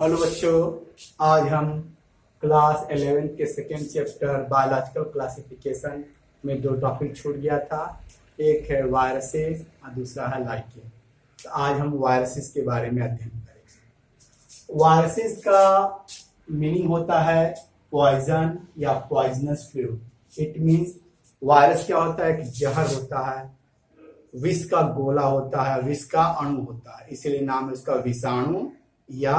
Hello बच्चों, आज हम क्लास 11 के सेकेंड चैप्टर बायोलॉजिकल क्लासिफिकेशन में दो टॉपिक छूट गया था। एक है वायरसेस और दूसरा है लाइकेन। तो आज हम वायरसेस के बारे में अध्ययन करेंगे। वायरसेस का मीनिंग होता है पॉइजन या poisonous fluid. It means virus क्या होता है कि जहर होता है, विष का गोला होता है, विष का अणु होता है, इसीलिए नाम है उसका विषाणु या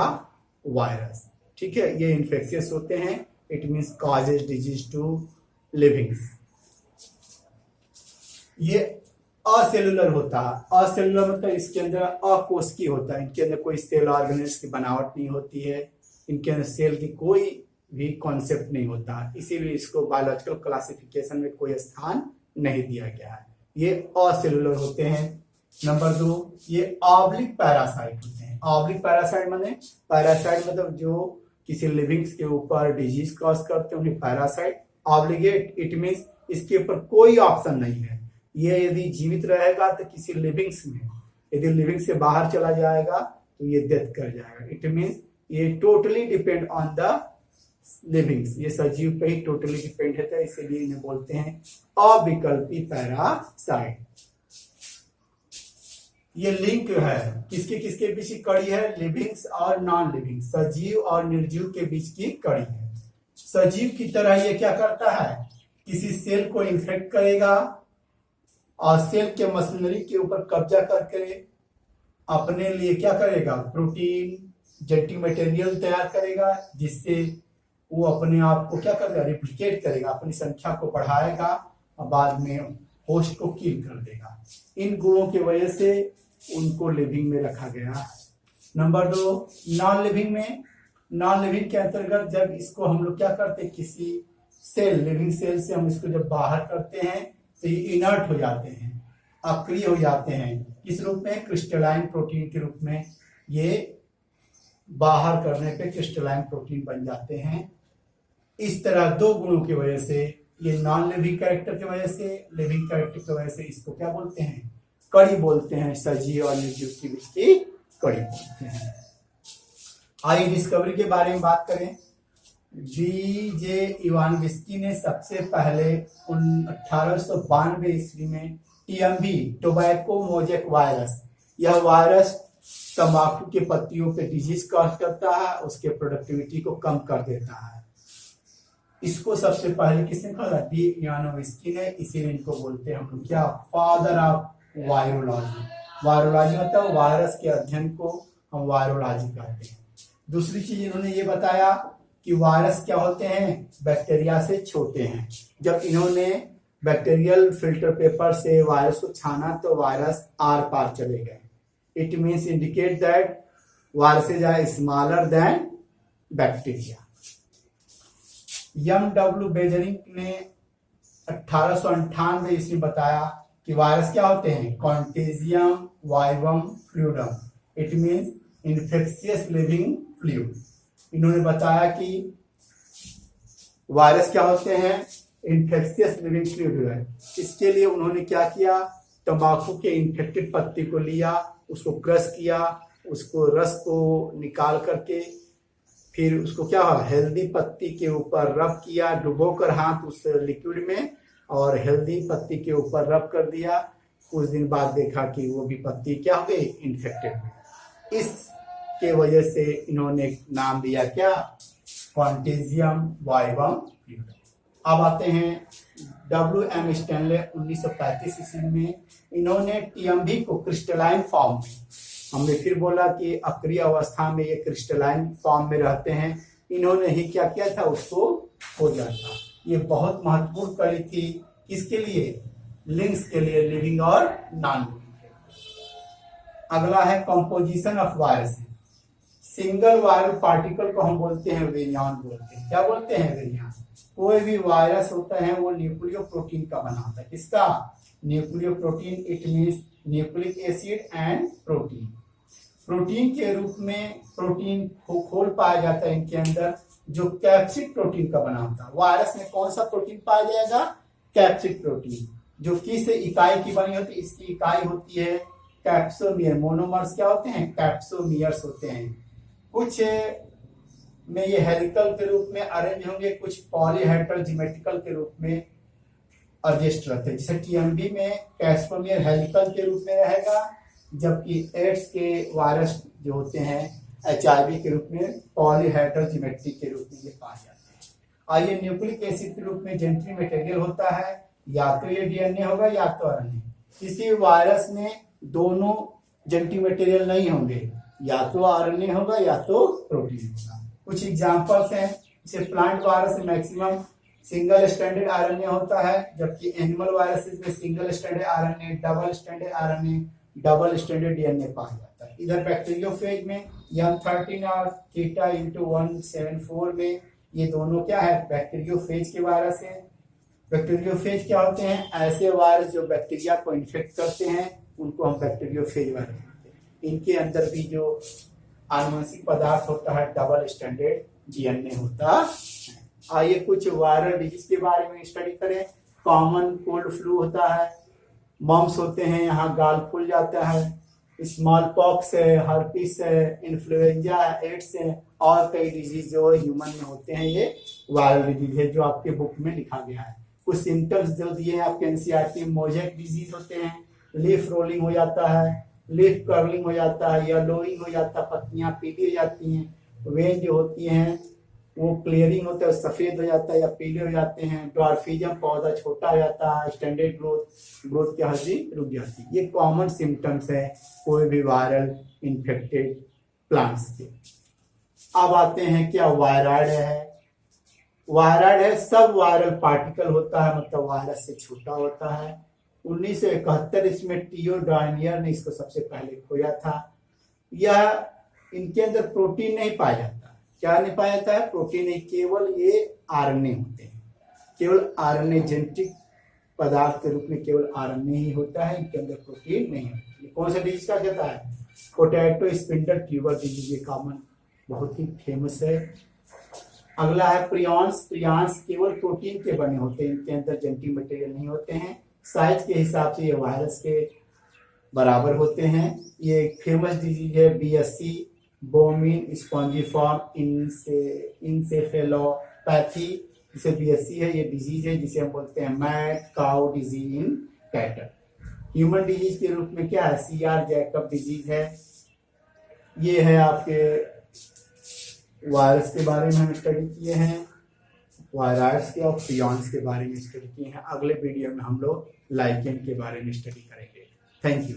वायरस। ठीक है, ये इन्फेक्शियस होते हैं। It means causes disease to livings. ये असेलुलर होता है। असेलुलर मतलब इसके अंदर अकोशिकीय होता है। इनके अंदर कोई सेल ऑर्गेनेल्स की बनावट नहीं होती है। इनके अंदर सेल की कोई भी कॉन्सेप्ट नहीं होता है, इसीलिए इसको बायोलॉजिकल क्लासिफिकेशन में कोई स्थान नहीं दिया गया है। ये असेलुलर होते हैं। नंबर 2, ये ऑब्लिक पैरासाइट होते हैं। ऑब्लिक पैरासाइट मतलब जो किसी लिविंग्स के ऊपर डिजीज कॉज करते हैं उन्हें पैरासाइट। ऑब्लिगेट इट मीन्स इसके ऊपर कोई ऑप्शन नहीं है। ये यदि जीवित रहेगा तो किसी लिविंग्स में, यदि लिविंग से बाहर चला जाएगा तो ये डेथ कर जाएगा। इट मीन्स ये totally depend on the livings. ये सजीव पे ही टोटली डिपेंड है, इसीलिए इन्हें बोलते हैं अविकल्पी पैरासाइट। ये लिंक है किसके किसके बीच की कड़ी है? लिविंग्स और नॉन लिविंग, सजीव और निर्जीव के बीच की कड़ी है। सजीव की तरह ये क्या करता है? किसी सेल को इन्फेक्ट करेगा और सेल के मशीनरी के ऊपर कब्जा करके अपने लिए क्या करेगा? प्रोटीन, जेनेटिक मटेरियल तैयार करेगा, जिससे वो अपने आप को क्या करेगा? रिप्लिकेट करेगा, अपनी संख्या को बढ़ाएगा और बाद में होस्ट को किल कर देगा। इन गुणों की वजह से उनको लिविंग में रखा गया है। नंबर 2, नॉन लिविंग में, नॉन लिविंग के अंतर्गत जब इसको हम लोग क्या करते हैं, किसी सेल, लिविंग सेल से हम इसको जब बाहर करते हैं तो ये इनर्ट हो जाते हैं, अक्रिय हो जाते हैं। किस रूप में? क्रिस्टलाइन प्रोटीन के रूप में। ये बाहर करने पे क्रिस्टलाइन प्रोटीन बन जाते हैं। इस तरह दो गुणों की वजह से, ये नॉन लिविंग कैरेक्टर की वजह से, लिविंग कैरेक्टर की वजह से इसको क्या बोलते हैं? कड़ी बोलते हैं। सजीव और निर्जीव के बीच की कड़ी बोलते हैं। आइए डिस्कवरी के बारे में बात करें। जे इवानोव्स्की ने सबसे पहले 1892 ईस्वी में टीएमवी, टोबैको मोजेक वायरस, यह वायरस तंबाकू के पत्तियों पे डिजीज कॉज करता है, उसके प्रोडक्टिविटी को कम कर देता है। इसको सबसे पहले किसने कहा? डी इवानोव्स्की ने। इसीलिए इनको बोलते हैं हम लोग क्या? Father of virology. वायरोलॉजी मतलब वायरस के अध्ययन को हम वायरोलॉजी कहते हैं। दूसरी चीज इन्होंने ये बताया कि वायरस क्या होते हैं? बैक्टीरिया से छोटे हैं। जब इन्होंने बैक्टीरियल फिल्टर पेपर से वायरस को छाना तो वायरस आर पार चले गए। It means indicate that viruses are smaller than bacteria. M.W. Beijerinck ने 1898 ईस्वी बताया कि वायरस क्या होते हैं? Contagium vivum fluidum. It means infectious living fluid. इन्होंने बताया कि वायरस क्या होते हैं? इन्फेक्शियस लिविंग फ्लूइड है। इसके लिए उन्होंने क्या किया? तंबाकू के इन्फेक्टेड पत्ती को लिया, उसको क्रश किया, उसको रस को निकाल करके फिर उसको क्या हुआ? हेल्दी पत्ती के ऊपर रब किया, डुबोकर हाथ उस लिक्विड में, और हेल्दी पत्ती के ऊपर रब कर दिया। कुछ दिन बाद देखा कि वो भी पत्ती क्या हो गई? इन्फेक्टेड हुई। इसके वजह से इन्होंने नाम दिया क्या? Contagium vivum fluid. अब आते हैं W.M. स्टैनले 1935 ईस्वी में। इन्होंने टीएमवी को क्रिस्टलाइन फॉर्म में, हमने फिर बोला कि अक्रिय अवस्था में ये क्रिस्टलाइन फॉर्म में रहते हैं, इन्होंने ही क्या किया था? उसको खोजा था। ये बहुत महत्वपूर्ण कड़ी थी। किसके लिए? लिंक्स के लिए, लिविंग और नॉन लिविंग। अगला है composition of virus. Single viral particle को हम बोलते हैं वेरियान बोलते हैं। क्या बोलते हैं? वेरियान। कोई भी वायरस होता है वो न्यूक्लियो प्रोटीन का बना होता है। किसका? Nucleo protein. It means nucleic acid and protein. Protein के रूप में प्रोटीन खोल पाया जाता है इनके अंदर, जो कैप्सिड प्रोटीन का बना होता है। वायरस में कौन सा प्रोटीन पाया जाएगा? कैप्सिड प्रोटीन, जो किस इकाई की बनी होती है? इसकी इकाई होती है कैप्सोमियर। मोनोमर्स क्या होते हैं? कैप्सोमियर्स होते हैं। कुछ में ये हेलिकल के रूप में अरेंज होंगे, कुछ पॉलीहेड्रल के रूप में एडजस्ट रहते हैं। जैसे टीएमबी में कैस्टोमियर हेलिकल के रूप में रहेगा, जबकि एड्स के वायरस जो होते हैं एचआईवी के रूप में पॉलीहेड्रल जिमेट्रिक के रूप में ये पाए जाते हैं। आइए न्यूक्लिक एसिड के रूप में जेनेटिक मटेरियल होता है, या तो ये डीएनए होगा या तो आरएनए। किसी वायरस में दोनों जेनेटिक मटेरियल नहीं होंगे, या तो आरएनए होगा या तो प्रोटीन होगा। कुछ एग्जांपल्स हैं, जैसे प्लांट वायरस में मैक्सिमम सिंगल स्ट्रैंडेड आरएनए होता है, जबकि एनिमल वायरसेस में single stranded RNA, double stranded RNA, double stranded DNA पाया जाता है। इधर बैक्टीरियोफेज में M13 और θ×174 में ये दोनों क्या है, बैक्टीरियोफेज के वायरस है। बैक्टीरियोफेज क्या होते हैं, ऐसे वायरस जो बैक्टीरिया को इन्फेक्ट करते हैं उनको हम बैक्टीरियोफेज वायरस कहते हैं। इनके अंदर भी जो आनुवंशिक पदार्थ होता है डबल स्टैंडर्ड डीएनए होता है। आइए कुछ वायरल डिजीज के बारे में स्टडी करें। कॉमन कोल्ड फ्लू होता है, मम्स होते हैं, यहाँ गाल फूल जाता है, स्मॉल पॉक्स है, हर्पिस है, इन्फ्लुएंजा है, एड्स है, और कई डिजीज जो ह्यूमन में होते हैं ये वायरल डिजीज है जो आपके बुक में लिखा गया है। कुछ सिम्टम्स जो दिए हैं आपके एनसीईआरटी में, मोजेक डिजीज होते हैं, लीफ रोलिंग हो जाता है, लीफ कर्लिंग हो जाता है, येलोइंग हो जाता है, पत्तियां पीली हो जाती हैं, वेन जो होती हैं वो क्लियरिंग होता है, सफेद हो जाता है या पीले हो जाते हैं, ड्वार्फिज्म पौधा छोटा हो जाता है, स्टैंडर्ड ग्रोथ की हल्दी रुक जाती है। ये कॉमन सिम्टम्स है कोई भी वायरल इन्फेक्टेड प्लांट्स के। अब आते हैं क्या वायरॉइड है। वायरॉइड है सब वायरल पार्टिकल होता है, मतलब वायरस से छोटा होता है। 1971 इसमें टीओ डायनियर ने इसको सबसे पहले खोजा था। यह इनके अंदर प्रोटीन नहीं पाया जाता। क्या नहीं पाया जाता है, प्रोटीन नहीं, केवल ये आरएनए होते हैं, केवल आरएनए जेनेटिक पदार्थ के रूप में केवल आरएनए ही होता है, इनके अंदर प्रोटीन नहीं होता। ये कौन सा डिजीज का कहता है, पोटैटो स्पिंडल ट्यूबर डिजीज, ये कॉमन बहुत ही फेमस है। अगला है प्रियॉन्स। प्रियॉन्स केवल प्रोटीन के बने होते हैं, इनके अंदर जेनेटिक मटेरियल नहीं होते हैं। साइज के हिसाब से ये वायरस के बराबर होते हैं। ये एक फेमस डिजीज है बीएससी, बोमिन स्पॉन्जिफॉर्म इंसेफेलोपैथी, जिसे बीएससी है। ये डिजीज है जिसे हम बोलते हैं mad cow disease in cattle. Human disease के रूप में क्या है, सीआर जैकब डिजीज है। ये है आपके वायरस के बारे में हम स्टडी किए हैं, वायरस के और प्रियॉन्स के बारे में स्टडी किए हैं। अगले वीडियो में हम लोग लाइकेन के बारे में स्टडी करेंगे। Thank you.